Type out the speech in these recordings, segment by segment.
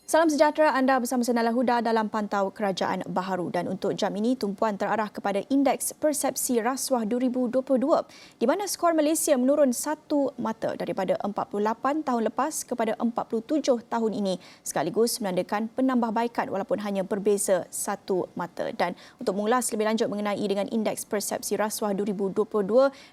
Salam sejahtera, anda bersama Senala Huda dalam Pantau Kerajaan Baharu, dan untuk jam ini tumpuan terarah kepada Indeks Persepsi Rasuah 2022 di mana skor Malaysia menurun satu mata daripada 48 tahun lepas kepada 47 tahun ini, sekaligus menandakan penambahbaikan walaupun hanya berbeza satu mata. Dan untuk mengulas lebih lanjut mengenai dengan Indeks Persepsi Rasuah 2022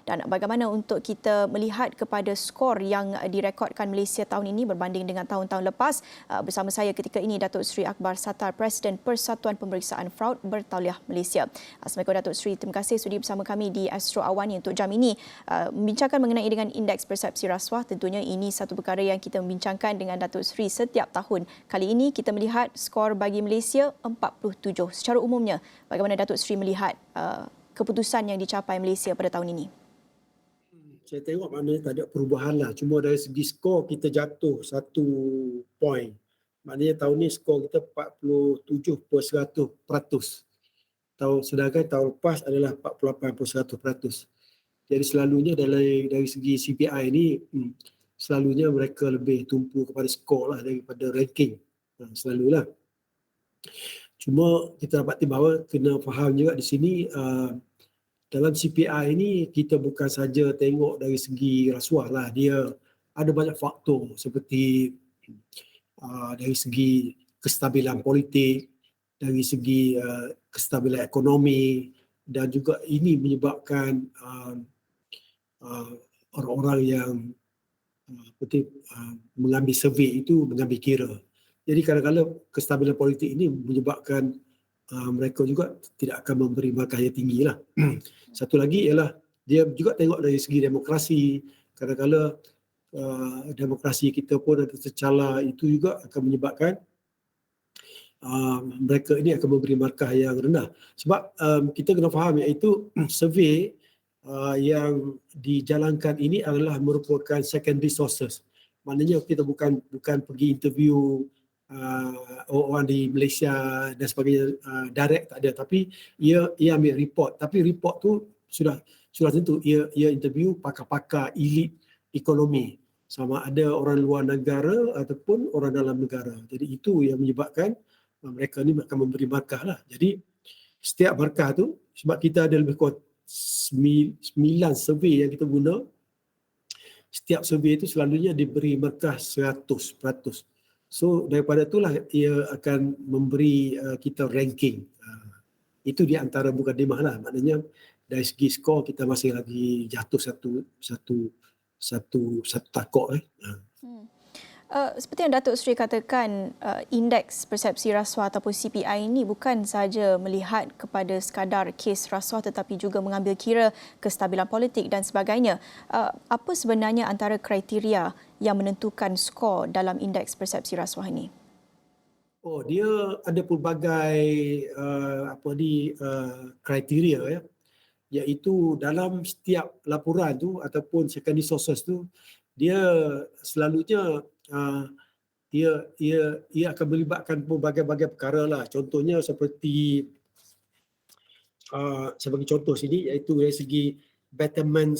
dan bagaimana untuk kita melihat kepada skor yang direkodkan Malaysia tahun ini berbanding dengan tahun-tahun lepas, bersama saya ketika ini Datuk Seri Akbar Sattar, Presiden Persatuan Pemeriksaan Fraud Bertauliah Malaysia. Assalamualaikum Datuk Seri, terima kasih sudi bersama kami di Astro Awani untuk jam ini membincangkan mengenai dengan Indeks Persepsi Rasuah. Tentunya ini satu perkara yang kita membincangkan dengan Datuk Seri setiap tahun. Kali ini kita melihat skor bagi Malaysia 47. Secara umumnya, bagaimana Datuk Seri melihat keputusan yang dicapai Malaysia pada tahun ini? Saya tengok maknanya tak ada perubahan lah. Cuma dari segi skor kita jatuh satu poin. Maknanya tahun ni skor kita 47.100%. Sedangkan tahun lepas adalah 48.1%. Jadi selalunya dari segi CPI ni, selalunya mereka lebih tumpu kepada skor lah daripada ranking. Selalulah. Cuma kita dapati bahawa kena faham juga di sini, dalam CPI ini kita bukan saja tengok dari segi rasuah lah. Dia ada banyak faktor seperti dari segi kestabilan politik, dari segi kestabilan ekonomi, dan juga ini menyebabkan orang-orang yang mengambil survey itu mengambil kira. Jadi kadang-kadang kestabilan politik ini menyebabkan mereka juga tidak akan memberi markah yang tinggi lah. Satu lagi ialah dia juga tengok dari segi demokrasi. Kadang-kadang demokrasi kita pun ada tercala, itu juga akan menyebabkan mereka ini akan memberi markah yang rendah. Sebab kita kena faham iaitu survey yang dijalankan ini adalah merupakan secondary sources. Maknanya kita bukan pergi interview orang di Malaysia dan sebagainya direct, tak ada, tapi ia ambil report. Tapi report tu sudah tentu ia interview pakar-pakar elit ekonomi, sama ada orang luar negara ataupun orang dalam negara. Jadi itu yang menyebabkan mereka ni akan memberi markah lah. Jadi setiap markah tu, sebab kita ada lebih kurang 9 survey yang kita guna, setiap survey itu selalunya diberi markah 100%. So daripada itulah ia akan memberi kita ranking. Itu di antara mukadimah lah. Maknanya dari segi skor kita masih lagi jatuh satu takok. Seperti yang Datuk Seri katakan, Indeks Persepsi Rasuah ataupun CPI ini bukan sahaja melihat kepada sekadar kes rasuah tetapi juga mengambil kira kestabilan politik dan sebagainya. Apa sebenarnya antara kriteria yang menentukan skor dalam Indeks Persepsi Rasuah ini? Dia ada pelbagai kriteria ya. Iaitu dalam setiap laporan tu ataupun secondary sources tu, dia selalunya ia akan melibatkan berbagai-bagai perkara lah. Contohnya seperti sebagai contoh sini, iaitu dari segi Betterment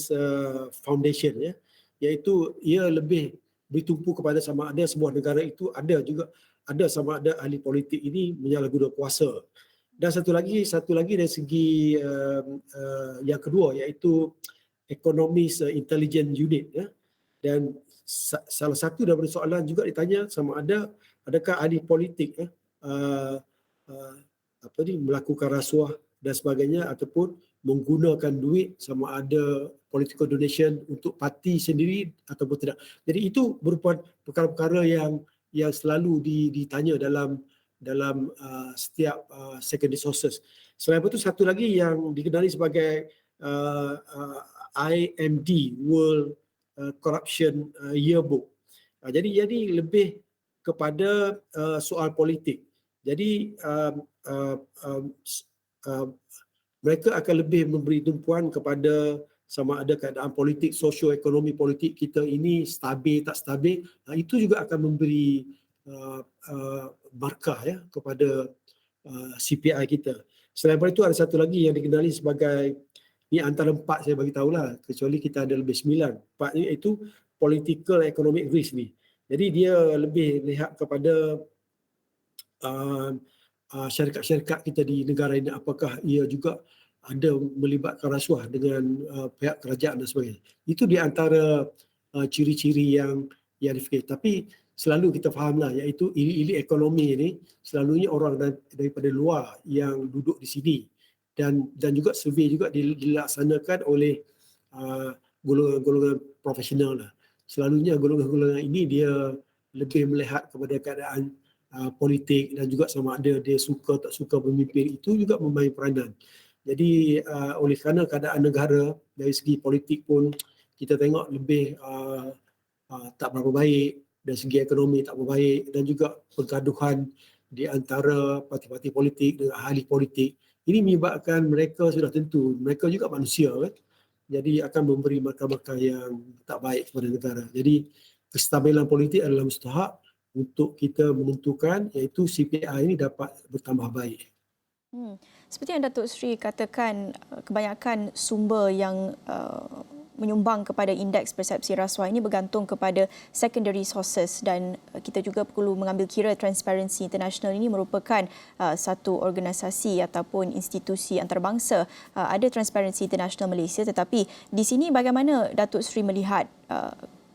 Foundation ya, iaitu ia lebih bertumpu kepada sama ada sebuah negara itu ada sama ada ahli politik ini menyalahguna kuasa. Dan satu lagi dari segi yang kedua, iaitu Economist Intelligence Unit ya. Dan salah satu daripada soalan juga ditanya sama adakah ahli politik melakukan rasuah dan sebagainya ataupun menggunakan duit, sama ada political donation untuk parti sendiri ataupun tidak. Jadi itu merupakan perkara-perkara yang selalu ditanya dalam setiap secondary sources. Selain itu, satu lagi yang dikenali sebagai IMD, World Corruption Yearbook. Jadi lebih kepada soal politik. Jadi mereka akan lebih memberi tumpuan kepada sama ada keadaan politik, sosio-ekonomi politik kita ini stabil tak stabil. Itu juga akan memberi markah ya kepada CPI kita. Selain daripada itu, ada satu lagi yang dikenali sebagai, ni antara 4 saya bagi tahulah, kecuali kita ada lebih 9. 4 ni itu political economic risk ni. Jadi dia lebih lihat kepada uh, syarikat-syarikat kita di negara ini, apakah ia juga ada melibatkan rasuah dengan pihak kerajaan dan sebagainya. Itu di antara ciri-ciri yang difikir. Tapi selalu kita fahamlah, iaitu ili-ili ekonomi ini selalunya orang daripada luar yang duduk di sini, dan juga survey juga dilaksanakan oleh golongan-golongan profesional lah. Selalunya golongan-golongan ini dia lebih melihat kepada keadaan politik, dan juga sama ada dia suka tak suka pemimpin, itu juga memain peranan. Jadi oleh kerana keadaan negara dari segi politik pun kita tengok lebih tak berapa baik, dari segi ekonomi tak berapa baik, dan juga pergaduhan di antara parti-parti politik dengan ahli politik. Ini menyebabkan mereka sudah tentu, mereka juga manusia kan. Jadi akan memberi markah-markah yang tak baik kepada negara. Jadi kestabilan politik adalah mustahak untuk kita menentukan, iaitu CPI ini dapat bertambah baik. Seperti yang Datuk Seri katakan, kebanyakan sumber yang menyumbang kepada indeks persepsi rasuah ini bergantung kepada secondary sources, dan kita juga perlu mengambil kira Transparency International ini merupakan satu organisasi ataupun institusi antarabangsa. Ada Transparency International Malaysia, tetapi di sini bagaimana Datuk Seri melihat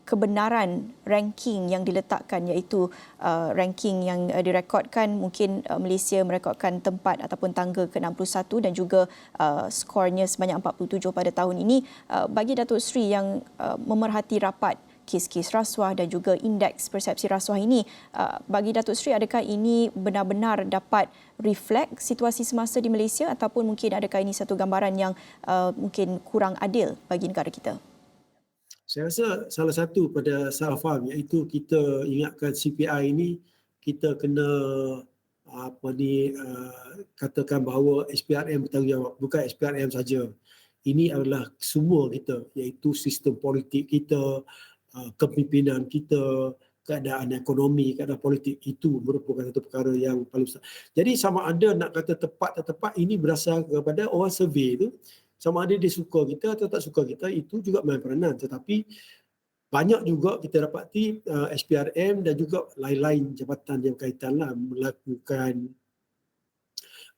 kebenaran ranking yang diletakkan, iaitu ranking yang direkodkan, mungkin Malaysia merekodkan tempat ataupun tangga ke-61 dan juga skornya sebanyak 47 pada tahun ini. Bagi Datuk Seri yang memerhati rapat kes-kes rasuah dan juga indeks persepsi rasuah ini, bagi Datuk Seri, adakah ini benar-benar dapat reflect situasi semasa di Malaysia, ataupun mungkin adakah ini satu gambaran yang mungkin kurang adil bagi negara kita? Saya rasa salah satu pada salah faham, iaitu kita ingatkan CPI ini kita kena katakan bahawa SPRM bertanggungjawab, bukan SPRM saja. Ini adalah semua kita, iaitu sistem politik kita, kepimpinan kita, keadaan ekonomi, keadaan politik, itu merupakan satu perkara yang paling besar. Jadi sama ada nak kata tepat tak tepat, ini berasal kepada orang survey itu. Sama ada dia suka kita atau tak suka kita, itu juga main peranan. Tetapi banyak juga kita dapati SPRM dan juga lain-lain jabatan yang berkaitan lah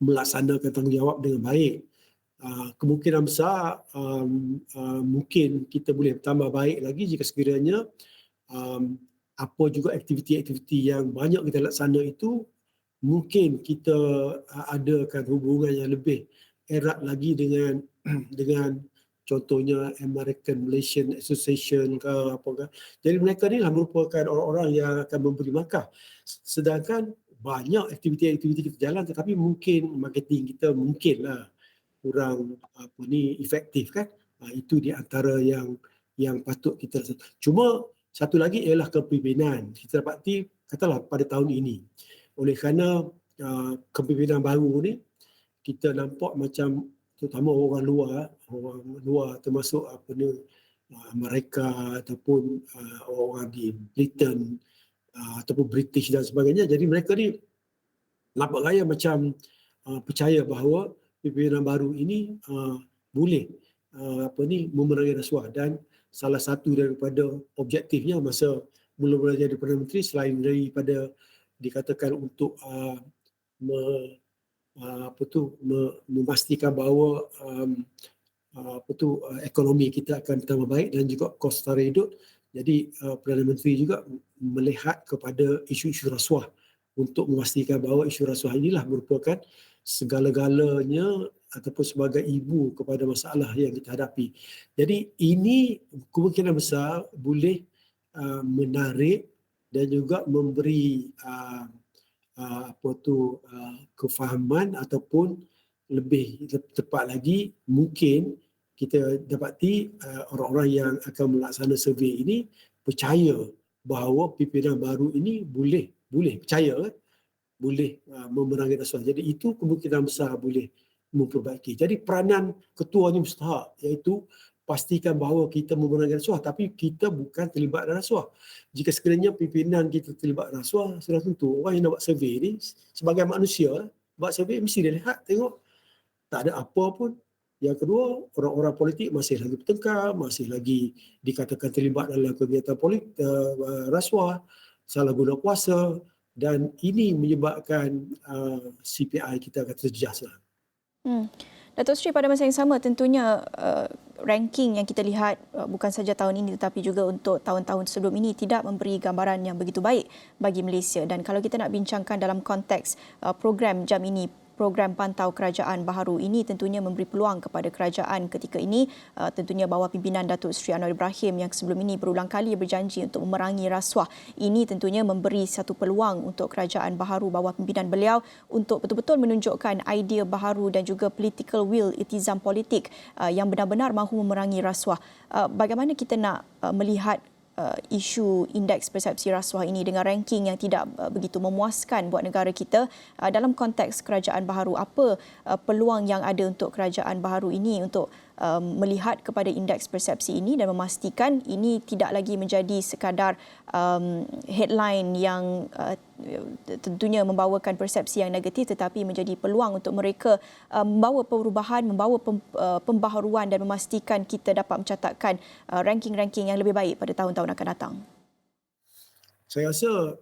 melaksanakan tanggungjawab dengan baik. Kemungkinan besar mungkin kita boleh tambah baik lagi jika sekiranya apa juga aktiviti-aktiviti yang banyak kita laksana itu, mungkin kita adakan hubungan yang lebih erat lagi dengan contohnya American Malaysian Association ke apa ke. Jadi mereka ni lah merupakan orang-orang yang akan memberi markah. Sedangkan banyak aktiviti-aktiviti kita jalan, tetapi mungkin marketing kita mungkinlah kurang efektif kan. Itu di antara yang patut kita. Cuma satu lagi ialah kepimpinan. Kita dapati katalah pada tahun ini, oleh kerana kepimpinan baru ni, kita nampak macam terutama orang luar termasuk Amerika ataupun orang di Britain ataupun British dan sebagainya. Jadi mereka ni nampak gaya macam percaya bahawa pimpinan baru ini boleh memerangi rasuah, dan salah satu daripada objektifnya masa mula-mula jadi Perdana Menteri, selain daripada dikatakan untuk memastikan bahawa ekonomi kita akan tambah baik dan juga kos sara hidup. Jadi Perdana Menteri juga melihat kepada isu-isu rasuah untuk memastikan bahawa isu rasuah inilah merupakan segala-galanya ataupun sebagai ibu kepada masalah yang kita hadapi. Jadi ini kemungkinan besar boleh menarik dan juga memberi kefahaman, ataupun lebih tepat lagi mungkin kita dapati orang-orang yang akan melaksana survey ini percaya bahawa pimpinan baru ini boleh percaya boleh memerangi rasuah. Jadi itu kemungkinan besar boleh memperbaiki. Jadi peranan ketua ini mustahak, iaitu pastikan bahawa kita memerangi rasuah, tapi kita bukan terlibat dalam rasuah. Jika sekiranya pimpinan kita terlibat rasuah, sudah tentu orang yang nak buat survey ni sebagai manusia, buat survey mesti dia lihat, tengok tak ada apa pun. Yang kedua, orang-orang politik masih lagi bertengkar, masih lagi dikatakan terlibat dalam kegiatan politik, rasuah, salah guna kuasa, dan ini menyebabkan CPI kita akan terjejas lah. Datuk Seri, pada masa yang sama tentunya ranking yang kita lihat bukan saja tahun ini tetapi juga untuk tahun-tahun sebelum ini tidak memberi gambaran yang begitu baik bagi Malaysia. Dan kalau kita nak bincangkan dalam konteks program jam ini, program pantau kerajaan baharu ini tentunya memberi peluang kepada kerajaan ketika ini, tentunya bawah pimpinan Datuk Seri Anwar Ibrahim yang sebelum ini berulang kali berjanji untuk memerangi rasuah. Ini tentunya memberi satu peluang untuk kerajaan baharu bawah pimpinan beliau untuk betul-betul menunjukkan idea baharu dan juga political will, itizam politik yang benar-benar mahu memerangi rasuah. Bagaimana kita nak melihat isu indeks persepsi rasuah ini dengan ranking yang tidak begitu memuaskan buat negara kita dalam konteks kerajaan baharu? Apa peluang yang ada untuk kerajaan baharu ini untuk melihat kepada indeks persepsi ini dan memastikan ini tidak lagi menjadi sekadar headline yang tentunya membawakan persepsi yang negatif, tetapi menjadi peluang untuk mereka membawa perubahan, membawa pembaharuan dan memastikan kita dapat mencatatkan ranking-ranking yang lebih baik pada tahun-tahun akan datang? Saya rasa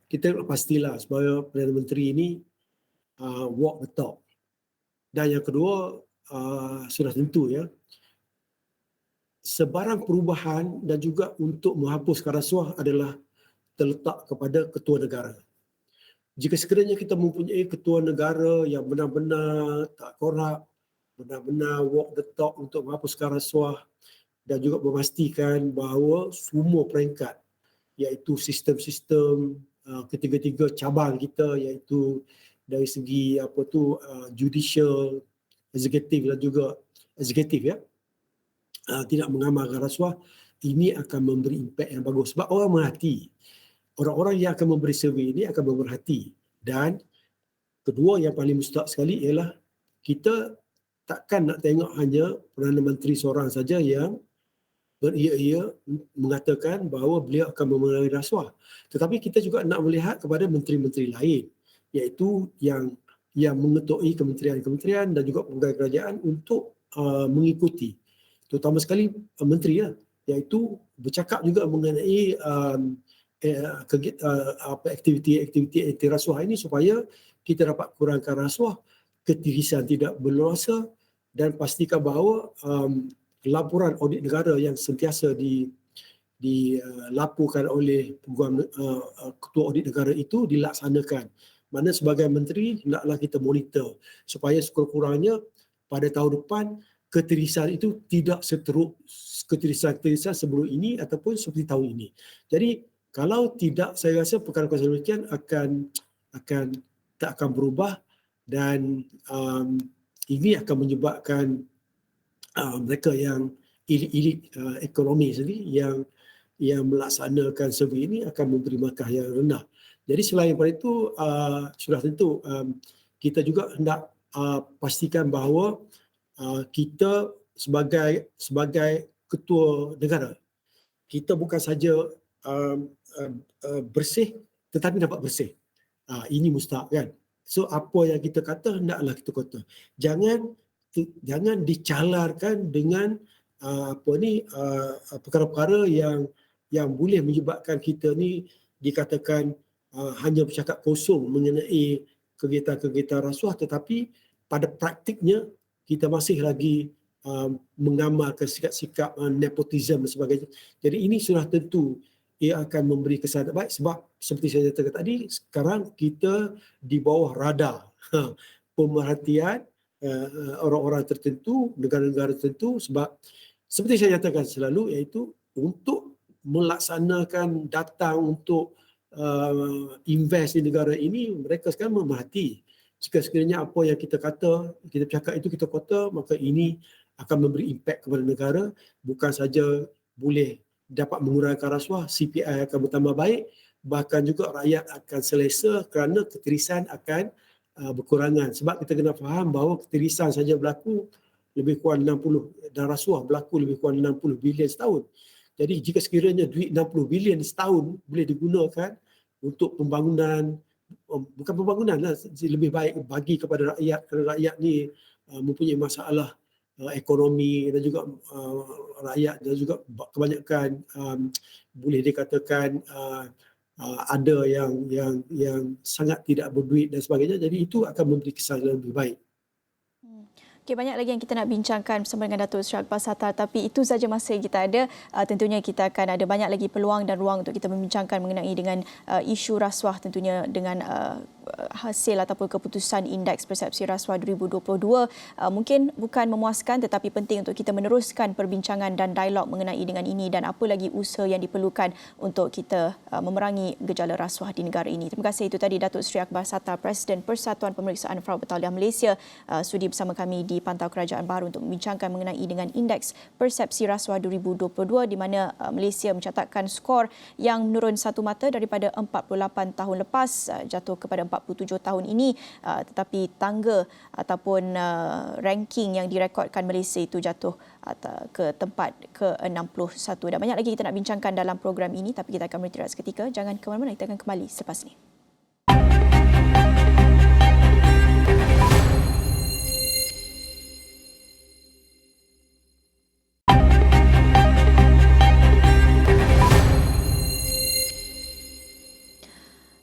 kita pastilah supaya Perdana Menteri ini walk the talk. Dan yang kedua, sudah tentu ya, sebarang perubahan dan juga untuk menghapuskan rasuah adalah terletak kepada ketua negara. Jika sekiranya kita mempunyai ketua negara yang benar-benar tak korup, benar-benar walk the talk untuk menghapuskan rasuah dan juga memastikan bahawa semua peringkat, iaitu sistem-sistem ketiga-tiga cabang kita, iaitu dari segi judicial, eksekutif dan juga eksekutif ya, tidak mengamalkan rasuah, ini akan memberi impak yang bagus. Sebab orang merhati, orang-orang yang akan memberi survey ini akan memerhati. Dan kedua yang paling mustahak sekali ialah kita takkan nak tengok hanya Perdana Menteri seorang saja yang beria-ia mengatakan bahawa beliau akan memerangi rasuah. Tetapi kita juga nak melihat kepada menteri-menteri lain, iaitu yang mengetuai kementerian-kementerian dan juga pegawai kerajaan untuk mengikuti. Terutama sekali menteri ya, iaitu bercakap juga mengenai aktiviti-aktiviti anti rasuah ini supaya kita dapat kurangkan rasuah, ketirisan tidak berleluasa dan pastikan bahawa laporan audit negara yang sentiasa dilaporkan oleh ketua audit negara itu dilaksanakan. Mana sebagai menteri hendaklah kita monitor supaya sekurang-kurangnya pada tahun depan ketirisan itu tidak seteruk ketirisan sebelum ini ataupun seperti tahun ini. Jadi kalau tidak, saya rasa perkara-perkara demikian tak akan berubah dan ini akan menyebabkan mereka yang elit-elit ekonomi sendiri yang melaksanakan survey ini akan memberi markah yang rendah. Jadi selain daripada itu, sudah tentu kita juga hendak pastikan bahawa kita sebagai ketua negara, kita bukan saja bersih tetapi dapat bersih. Ini mustahak kan. So apa yang kita kata hendaklah kita kata. Jangan dicalarkan dengan perkara-perkara yang boleh menyebabkan kita ni dikatakan hanya bercakap kosong mengenai kegiatan-kegiatan rasuah, tetapi pada praktiknya kita masih lagi mengamalkan sikap-sikap nepotisme dan sebagainya. Jadi ini sudah tentu ia akan memberi kesan baik sebab seperti saya katakan tadi, sekarang kita di bawah radar pemerhatian orang-orang tertentu, negara-negara tertentu, sebab seperti saya nyatakan selalu, iaitu untuk melaksanakan datang untuk invest di negara ini, mereka sekarang memerhati. Jika sekiranya apa yang kita kata, kita cakap itu kita kata, maka ini akan memberi impak kepada negara, bukan saja boleh dapat mengurangkan rasuah, CPI akan bertambah baik, bahkan juga rakyat akan selesa kerana ketirisan akan berkurangan. Sebab kita kena faham bahawa ketirisan saja berlaku lebih kurang 60 dan rasuah berlaku lebih kurang 60 bilion setahun. Jadi jika sekiranya duit 60 bilion setahun boleh digunakan untuk pembangunan, bukan pembangunan lah, lebih baik bagi kepada rakyat, kerana rakyat ni mempunyai masalah ekonomi dan juga rakyat dan juga kebanyakan boleh dikatakan ada yang sangat tidak berduit dan sebagainya. Jadi itu akan memberi kesan yang lebih baik. Okay, banyak lagi yang kita nak bincangkan bersama dengan Datuk Seri Akbar Sattar, tapi itu saja masa yang kita ada. Tentunya kita akan ada banyak lagi peluang dan ruang untuk kita membincangkan mengenai dengan isu rasuah, tentunya dengan hasil ataupun keputusan Indeks Persepsi Rasuah 2022 mungkin bukan memuaskan, tetapi penting untuk kita meneruskan perbincangan dan dialog mengenai dengan ini dan apa lagi usaha yang diperlukan untuk kita memerangi gejala rasuah di negara ini. Terima kasih. Itu tadi Datuk Seri Akbar Sattar, Presiden Persatuan Pemeriksaan Fraud Bertaliah Malaysia, sudi bersama kami di Pantau Kerajaan Baharu untuk membincangkan mengenai dengan Indeks Persepsi Rasuah 2022 di mana Malaysia mencatatkan skor yang menurun satu mata daripada 48 tahun lepas jatuh kepada 47 tahun ini, tetapi tangga ataupun ranking yang direkodkan Malaysia itu jatuh ke tempat ke-61. Dan banyak lagi kita nak bincangkan dalam program ini, tapi kita akan berhenti seketika. Jangan ke mana-mana, kita akan kembali selepas ini.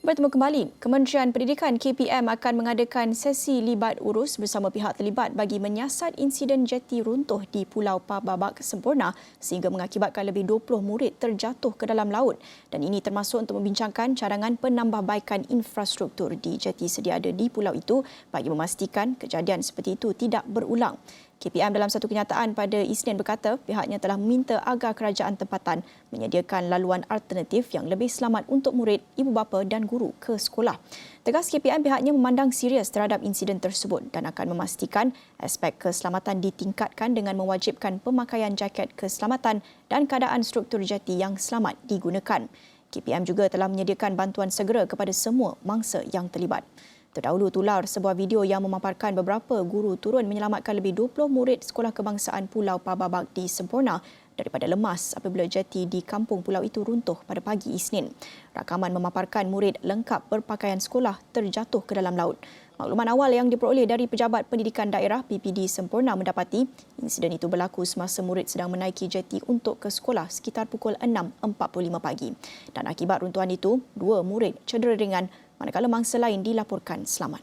Bertemu kembali, Kementerian Pendidikan KPM akan mengadakan sesi libat urus bersama pihak terlibat bagi menyiasat insiden jeti runtuh di Pulau Pababak Semporna sehingga mengakibatkan lebih 20 murid terjatuh ke dalam laut. Dan ini termasuk untuk membincangkan cadangan penambahbaikan infrastruktur di jeti sedia ada di pulau itu bagi memastikan kejadian seperti itu tidak berulang. KPM dalam satu kenyataan pada Isnin berkata pihaknya telah meminta agar kerajaan tempatan menyediakan laluan alternatif yang lebih selamat untuk murid, ibu bapa dan guru ke sekolah. Tegas KPM pihaknya memandang serius terhadap insiden tersebut dan akan memastikan aspek keselamatan ditingkatkan dengan mewajibkan pemakaian jaket keselamatan dan keadaan struktur jeti yang selamat digunakan. KPM juga telah menyediakan bantuan segera kepada semua mangsa yang terlibat. Terdahulu tular sebuah video yang memaparkan beberapa guru turun menyelamatkan lebih 20 murid Sekolah Kebangsaan Pulau Pababak di Semporna daripada lemas apabila jeti di kampung pulau itu runtuh pada pagi Isnin. Rakaman memaparkan murid lengkap berpakaian sekolah terjatuh ke dalam laut. Makluman awal yang diperoleh dari Pejabat Pendidikan Daerah PPD Semporna mendapati insiden itu berlaku semasa murid sedang menaiki jeti untuk ke sekolah sekitar pukul 6.45 pagi. Dan akibat runtuhan itu, 2 murid cedera ringan manakala mangsa lain dilaporkan selamat.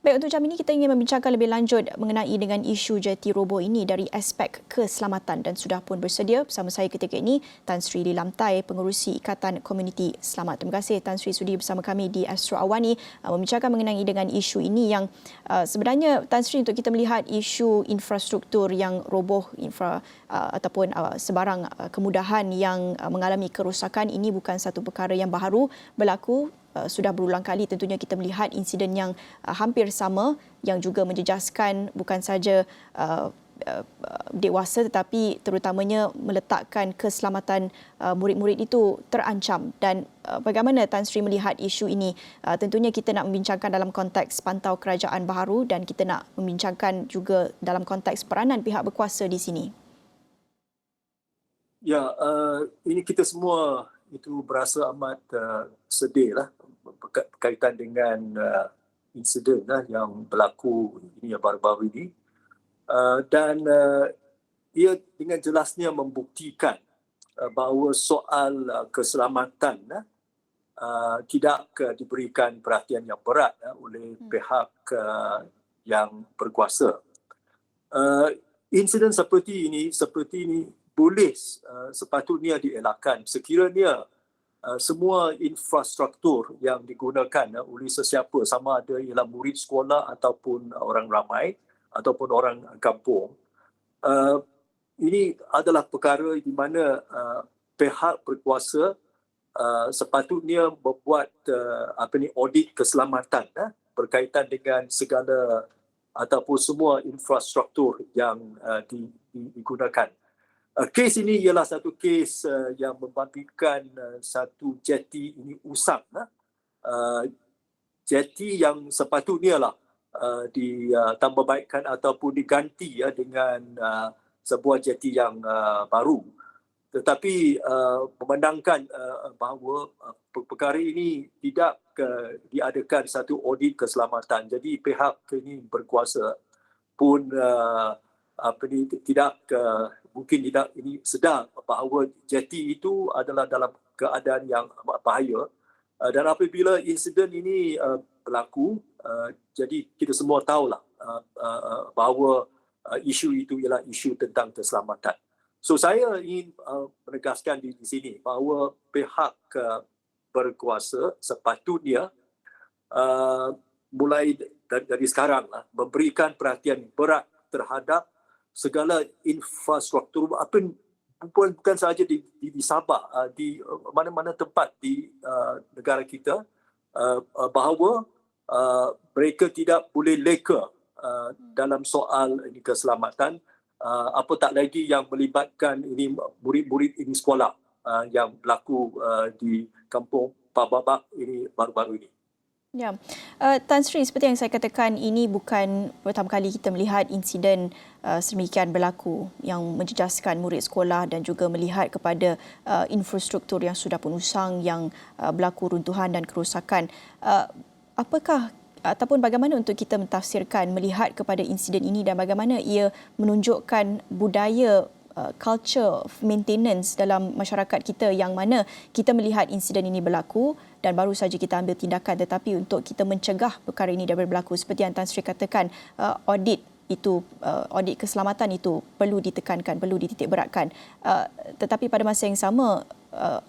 Baik, untuk jam ini kita ingin membincangkan lebih lanjut mengenai dengan isu jeti roboh ini dari aspek keselamatan dan sudah pun bersedia bersama saya ketika ini Tan Sri Lilamtai, Pengerusi Ikatan Komuniti Selamat. Terima kasih Tan Sri sudi bersama kami di Astro Awani membincangkan mengenai dengan isu ini yang sebenarnya Tan Sri untuk kita melihat isu infrastruktur yang roboh ataupun sebarang kemudahan yang mengalami kerosakan ini bukan satu perkara yang baru berlaku. Sudah berulang kali tentunya kita melihat insiden yang hampir sama yang juga menjejaskan bukan saja dewasa tetapi terutamanya meletakkan keselamatan murid-murid itu terancam. Dan bagaimana Tan Sri melihat isu ini? Tentunya kita nak membincangkan dalam konteks Pantau Kerajaan Baharu dan kita nak membincangkan juga dalam konteks peranan pihak berkuasa di sini. Ya, ini kita semua itu berasa amat sedih lah berkaitan dengan insiden yang berlaku ini baru-baru ini dan ia dengan jelasnya membuktikan bahawa soal keselamatan tidak diberikan perhatian yang berat oleh pihak yang berkuasa. Insiden seperti ini boleh sepatutnya dielakkan sekiranya semua infrastruktur yang digunakan oleh sesiapa, sama ada ialah murid sekolah ataupun orang ramai ataupun orang kampung, ini adalah perkara di mana pihak berkuasa sepatutnya membuat audit keselamatan berkaitan dengan segala ataupun semua infrastruktur yang digunakan. Kes ini ialah satu kes yang membabitkan satu jeti ini usang. Jeti yang sepatutnya lah ditambahbaikkan ataupun diganti dengan sebuah jeti yang baru. Tetapi memandangkan bahawa perkara ini tidak diadakan satu audit keselamatan. Jadi pihak ini berkuasa pun tidak mungkin tidak ini sedar bahawa jeti itu adalah dalam keadaan yang amat bahaya. Dan apabila insiden ini berlaku, jadi kita semua tahulah bahawa isu itu ialah isu tentang keselamatan. So saya ingin menegaskan di sini bahawa pihak berkuasa sepatutnya mulai dari sekarang memberikan perhatian berat terhadap segala infrastruktur bukan sahaja di Sabah, di mana-mana tempat di negara kita, bahawa mereka tidak boleh leka dalam soal ini keselamatan, apa tak lagi yang melibatkan ini murid-murid ini sekolah yang berlaku di kampung Pababak ini baru-baru ini. Ya, Tan Sri, seperti yang saya katakan, ini bukan pertama kali kita melihat insiden sedemikian berlaku yang menjejaskan murid sekolah dan juga melihat kepada infrastruktur yang sudah pun usang, yang berlaku runtuhan dan kerosakan. Apakah ataupun bagaimana untuk kita mentafsirkan melihat kepada insiden ini dan bagaimana ia menunjukkan budaya culture of maintenance dalam masyarakat kita, yang mana kita melihat insiden ini berlaku dan baru saja kita ambil tindakan, tetapi untuk kita mencegah perkara ini daripada berlaku, seperti yang Tan Sri katakan, audit keselamatan itu perlu ditekankan, perlu dititik beratkan. Tetapi pada masa yang sama,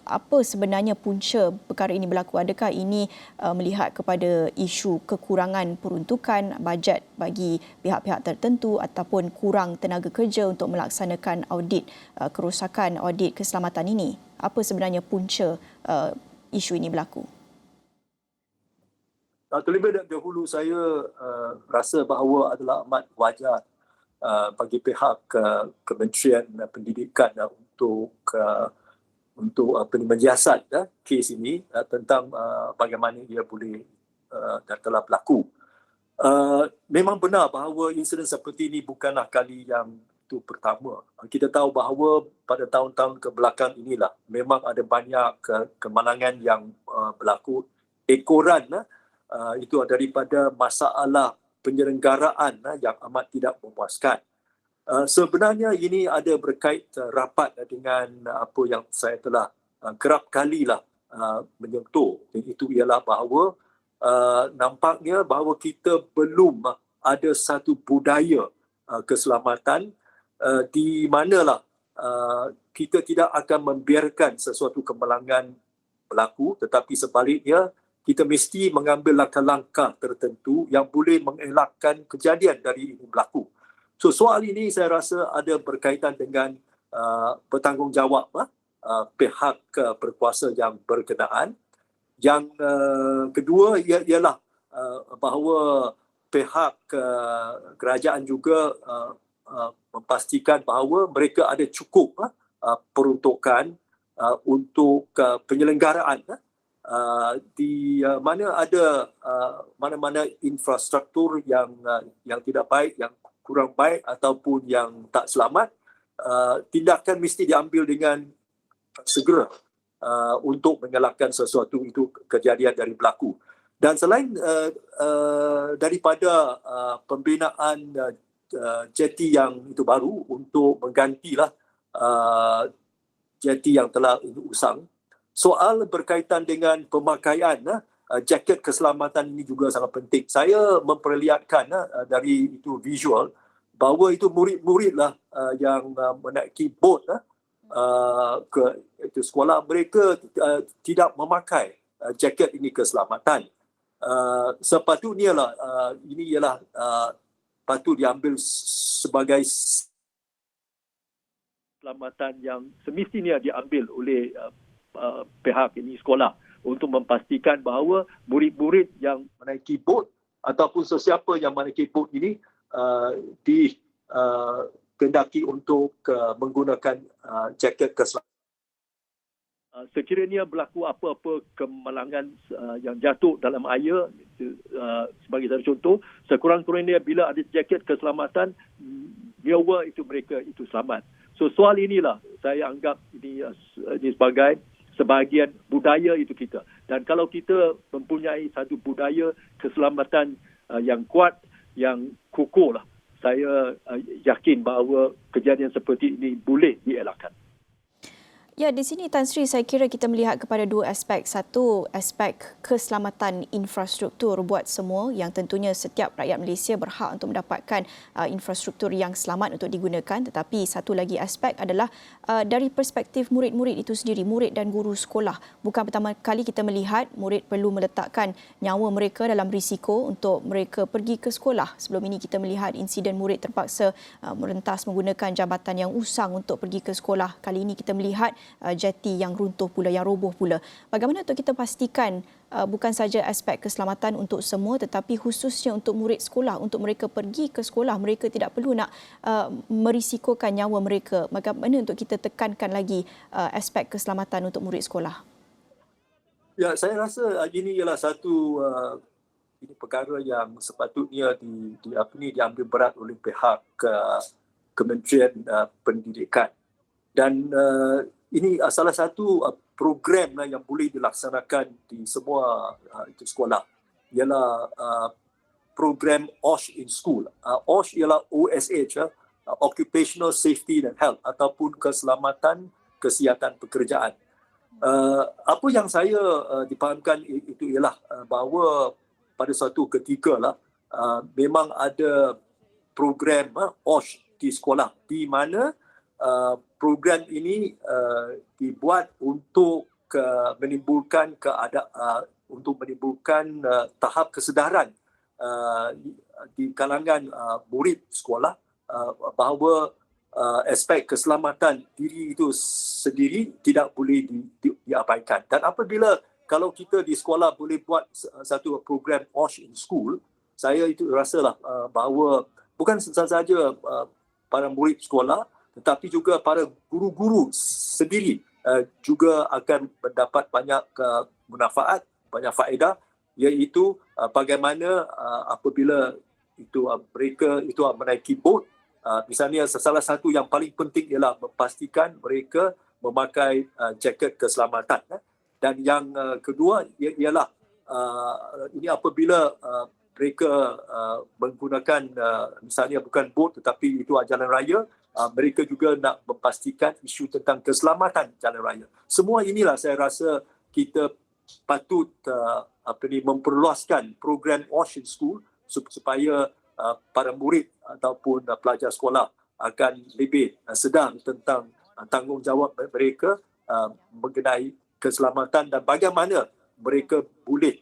apa sebenarnya punca perkara ini berlaku? Adakah ini melihat kepada isu kekurangan peruntukan bajet bagi pihak-pihak tertentu ataupun kurang tenaga kerja untuk melaksanakan audit kerosakan, audit keselamatan ini? Apa sebenarnya punca isu ini berlaku? Terlebih dahulu saya rasa bahawa adalah amat wajar bagi pihak Kementerian Pendidikan untuk menyiasat kes ini tentang bagaimana ia boleh dan telah berlaku. Memang benar bahawa insiden seperti ini bukanlah kali yang itu pertama. Kita tahu bahawa pada tahun-tahun kebelakang inilah memang ada banyak kemalangan yang berlaku. Ekoran itu daripada masalah penyelenggaraan yang amat tidak memuaskan. Sebenarnya ini ada berkait rapat dengan apa yang saya telah kerap kalilah menyentuh, iaitu ialah bahawa nampaknya bahawa kita belum ada satu budaya keselamatan di manalah kita tidak akan membiarkan sesuatu kemalangan berlaku, tetapi sebaliknya kita mesti mengambil langkah-langkah tertentu yang boleh mengelakkan kejadian dari ini berlaku. So soal ini saya rasa ada berkaitan dengan bertanggungjawab pihak berkuasa yang berkenaan. Yang kedua ialah bahawa pihak kerajaan juga memastikan bahawa mereka ada cukup peruntukan untuk penyelenggaraan di mana ada mana-mana infrastruktur yang tidak baik, yang kurang baik ataupun yang tak selamat, tindakan mesti diambil dengan segera untuk mengelakkan sesuatu itu kejadian dari berlaku. Dan selain daripada pembinaan jeti yang itu baru untuk menggantilah jeti yang telah usang, soal berkaitan dengan pemakaian jaket keselamatan ini juga sangat penting. Saya memperlihatkan dari itu visual bahawa itu murid-muridlah yang menaiki bot ke itu sekolah, mereka tidak memakai jaket ini keselamatan. Sepatutnya lah ini ialah patut diambil sebagai keselamatan yang semestinya diambil oleh pihak ini sekolah untuk memastikan bahawa murid-murid yang menaiki bot ataupun sesiapa yang menaiki bot ini dikendaki untuk menggunakan jaket keselamatan. Sekiranya berlaku apa-apa kemalangan yang jatuh dalam air, sebagai satu contoh, sekurang-kurangnya bila ada jaket keselamatan, nyawa itu mereka itu selamat. So soal inilah saya anggap ini sebagai sebahagian budaya itu kita. Dan kalau kita mempunyai satu budaya keselamatan yang kuat, yang kukuh lah, saya yakin bahawa kejadian seperti ini boleh dielakkan. Ya, di sini Tan Sri saya kira kita melihat kepada dua aspek. Satu, aspek keselamatan infrastruktur buat semua yang tentunya setiap rakyat Malaysia berhak untuk mendapatkan infrastruktur yang selamat untuk digunakan. Tetapi satu lagi aspek adalah dari perspektif murid-murid itu sendiri, murid dan guru sekolah. Bukan pertama kali kita melihat murid perlu meletakkan nyawa mereka dalam risiko untuk mereka pergi ke sekolah. Sebelum ini kita melihat insiden murid terpaksa merentas menggunakan jambatan yang usang untuk pergi ke sekolah. Kali ini kita melihat jeti yang runtuh pula, yang roboh pula. Bagaimana untuk kita pastikan bukan saja aspek keselamatan untuk semua tetapi khususnya untuk murid sekolah, untuk mereka pergi ke sekolah, mereka tidak perlu nak merisikokan nyawa mereka. Bagaimana untuk kita tekankan lagi aspek keselamatan untuk murid sekolah? Ya, saya rasa ini ialah satu ini perkara yang sepatutnya diambil berat oleh pihak Kementerian Pendidikan. Dan ini salah satu program yang boleh dilaksanakan di semua sekolah ialah program OSH in School. OSH ialah OSH, Occupational Safety and Health, ataupun keselamatan kesihatan pekerjaan. Apa yang saya dipahamkan itu ialah bahawa pada suatu ketika memang ada program OSH di sekolah di mana program ini dibuat untuk menimbulkan tahap kesedaran di kalangan murid sekolah bahawa aspek keselamatan diri itu sendiri tidak boleh diabaikan. Dan apabila kalau kita di sekolah boleh buat satu program OSH in School, saya itu rasalah bahawa bukan sahaja para murid sekolah tetapi juga para guru-guru sendiri juga akan mendapat banyak manfaat, banyak faedah, iaitu bagaimana apabila mereka menaiki bot, misalnya salah satu yang paling penting ialah memastikan mereka memakai jaket keselamatan. Dan yang kedua ialah ini apabila mereka menggunakan misalnya bukan bot tetapi itu jalan raya, mereka juga nak memastikan isu tentang keselamatan jalan raya. Semua inilah saya rasa kita patut memperluaskan program OSH in School supaya para murid ataupun pelajar sekolah akan lebih sedar tentang tanggungjawab mereka mengenai keselamatan dan bagaimana mereka boleh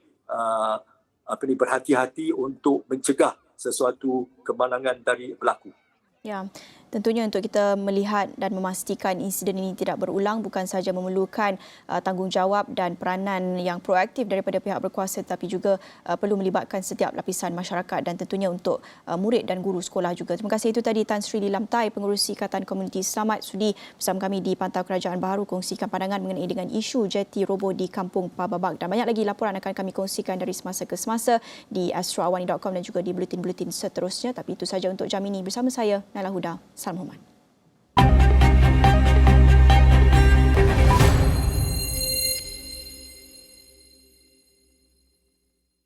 berhati-hati untuk mencegah sesuatu kemalangan dari berlaku. Ya, tentunya untuk kita melihat dan memastikan insiden ini tidak berulang bukan sahaja memerlukan tanggungjawab dan peranan yang proaktif daripada pihak berkuasa tetapi juga perlu melibatkan setiap lapisan masyarakat dan tentunya untuk murid dan guru sekolah juga. Terima kasih. Itu tadi Tan Sri Lilamtai, Pengerusi Ikatan Komuniti Selamat Sudi bersama kami di Pantau Kerajaan Baharu kongsikan pandangan mengenai dengan isu jeti roboh di Kampung Pababak. Dan banyak lagi laporan akan kami kongsikan dari semasa ke semasa di astroawani.com dan juga di buletin-buletin seterusnya. Tapi itu saja untuk jam ini bersama saya Nailah Huda. Salam hormat.